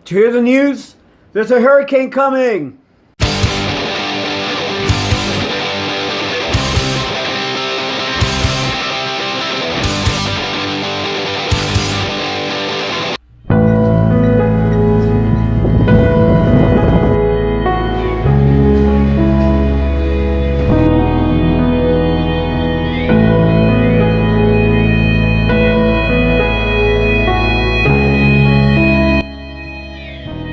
Did you hear the news? There's a hurricane coming!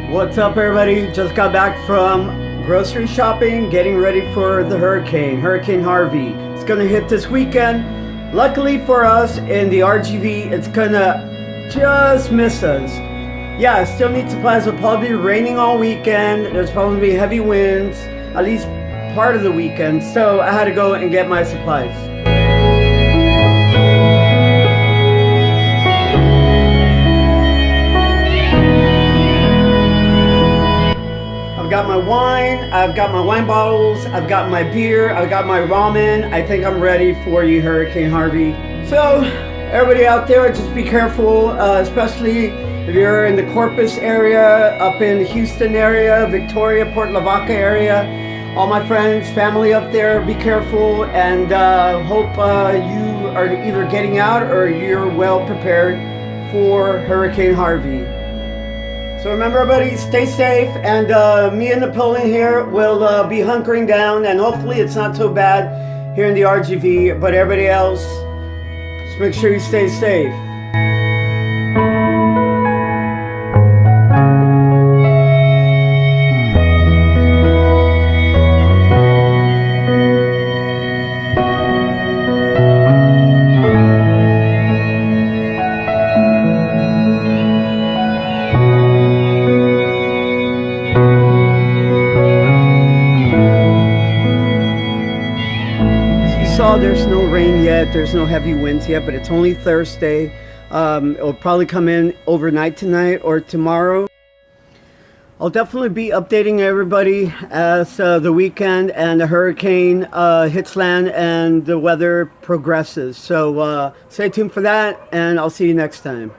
What's up, everybody? Just got back from grocery shopping, getting ready for the Hurricane Harvey. It's gonna hit this weekend. Luckily for us in the RGV, it's gonna just miss us. Yeah, still need supplies. It'll probably be raining all weekend. There's probably gonna be heavy winds, at least part of the weekend. So I had to go and get my supplies. I've got my wine, I've got my wine bottles, I've got my beer, I've got my ramen. I think I'm ready for you, Hurricane Harvey. So, everybody out there, just be careful, especially if you're in the Corpus area, up in the Houston area, Victoria, Port Lavaca area. All my friends, family up there, be careful, and hope you are either getting out or you're well prepared for Hurricane Harvey. So remember, everybody, stay safe, and me and Napoleon here will be hunkering down, and hopefully it's not so bad here in the RGV, but everybody else, just make sure you stay safe. There's no rain yet, there's no heavy winds yet, but it's only Thursday. It'll probably come in overnight tonight or tomorrow. I'll definitely be updating everybody as the weekend and the hurricane hits land and the weather progresses. So stay tuned for that, and I'll see you next time.